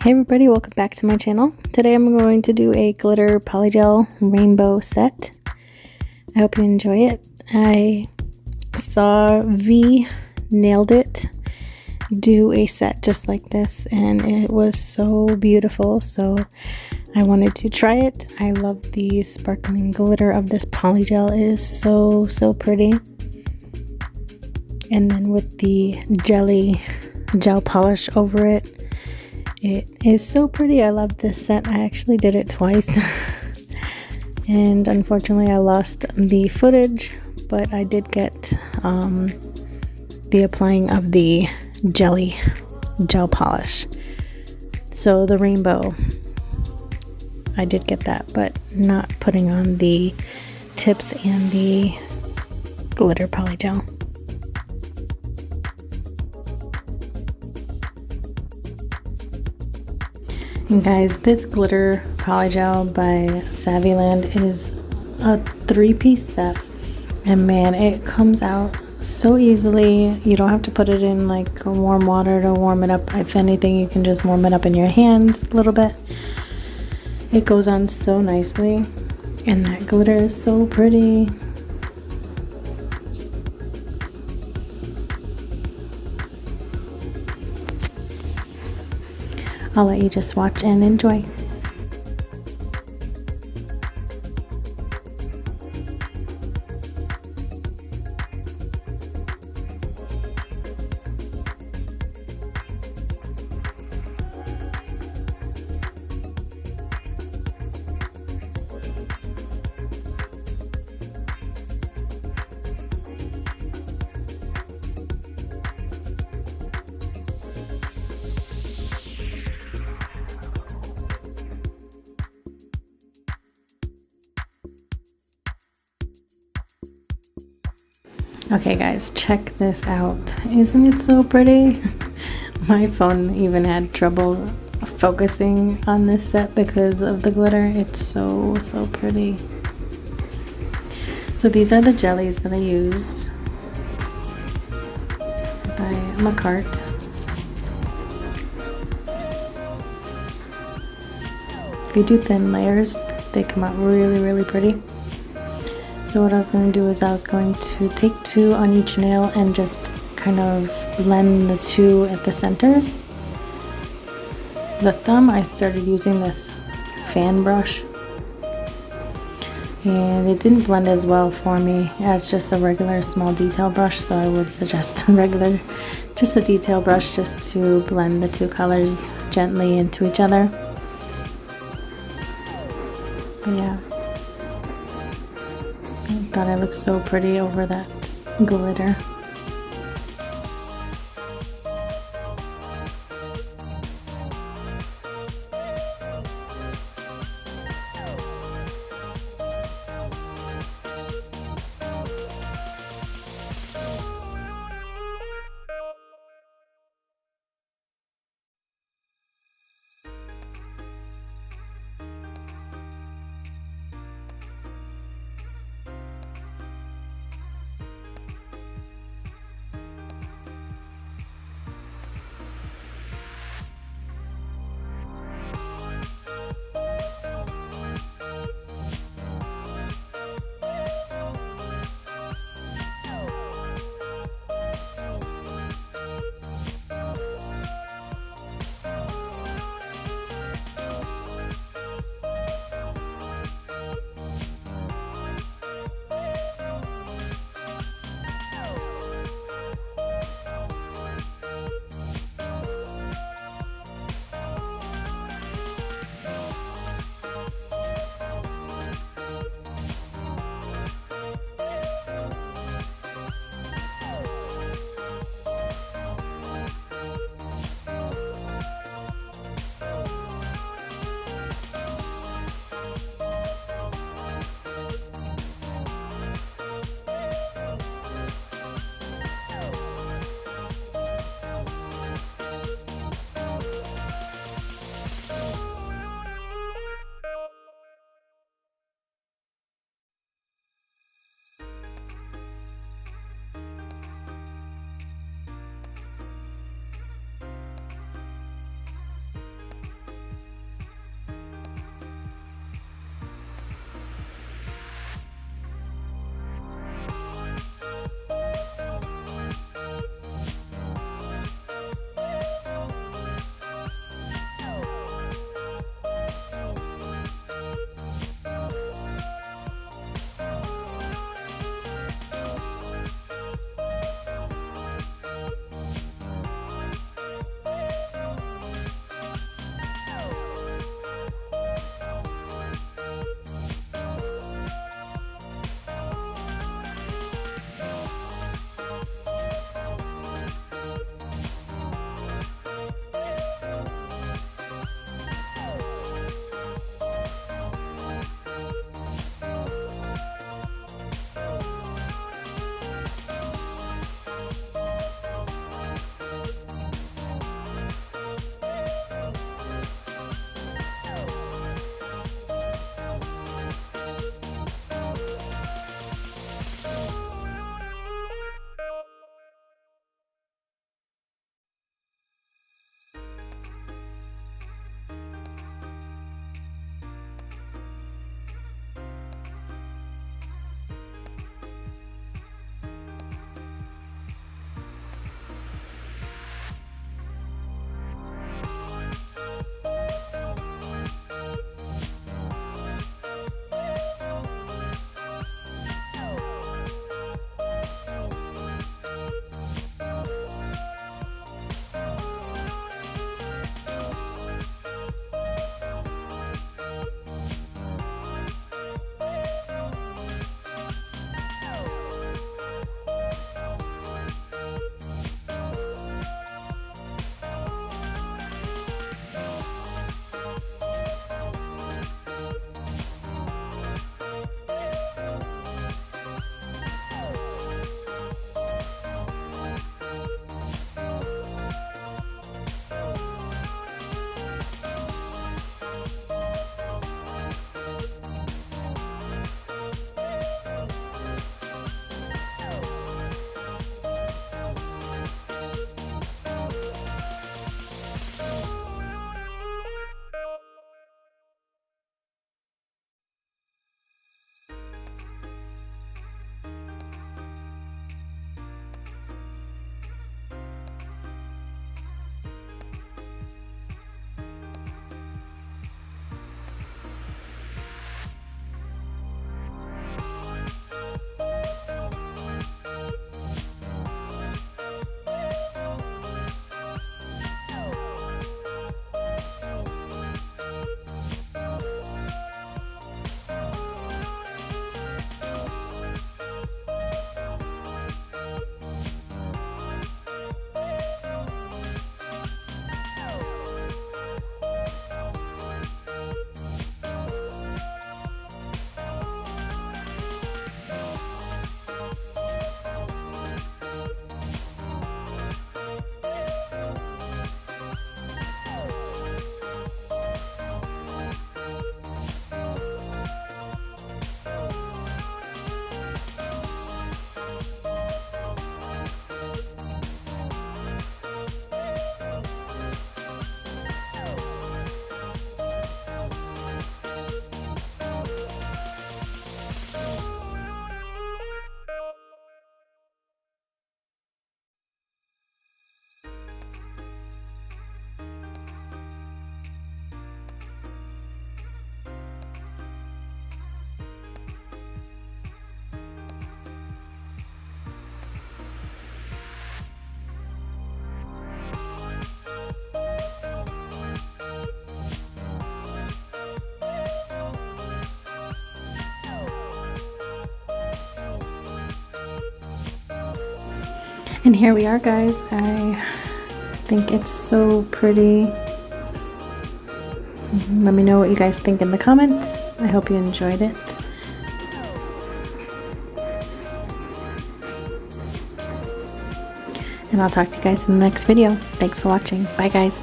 Hey everybody, welcome back to my channel. Today I'm going to do a glitter polygel rainbow set. I hope you enjoy it. I saw V Nailed It do a set just like this and it was so beautiful, so I wanted to try it. I love the sparkling glitter of this polygel. It is so pretty. And then with the gel polish over it, it is so pretty. I love this set. I actually did it twice and unfortunately I lost the footage, but I did get the applying of the gel polish. So the rainbow, I did get that, but not putting on the tips and the glitter polygel. And guys, this glitter polygel by Saviland is a 3-piece set, and man, it comes out so easily. You don't have to put it in like warm water to warm it up. If anything, you can just warm it up in your hands a little bit. It goes on so nicely, and that glitter is so pretty. I'll let you just watch and enjoy. Okay guys, check this out. Isn't it so pretty? My phone even had trouble focusing on this set because of the glitter. It's so pretty. So these are the jellies that I used by makarrt. If you do thin layers, they come out really pretty. So what I was going to do is I was going to take 2 on each nail and just kind of blend the 2 at the centers. The thumb, I started using this fan brush, and it didn't blend as well for me as just a regular small detail brush, so I would suggest just a detail brush just to blend the 2 colors gently into each other. But yeah. I thought it looked so pretty over that glitter. And here we are, guys. I think it's so pretty. Let me know what you guys think in the comments. I hope you enjoyed it. And I'll talk to you guys in the next video. Thanks for watching. Bye, guys.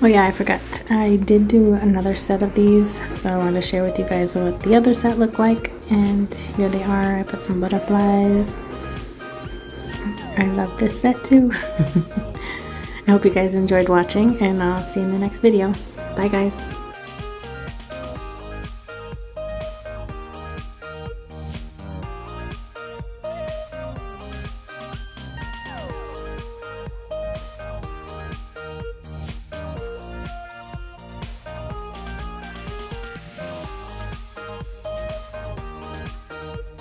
Oh yeah, I forgot. I did do another set of these, so I wanted to share with you guys what the other set looked like. And here they are. I put some butterflies. I love this set too. I hope you guys enjoyed watching, and I'll see you in the next video. Bye, guys.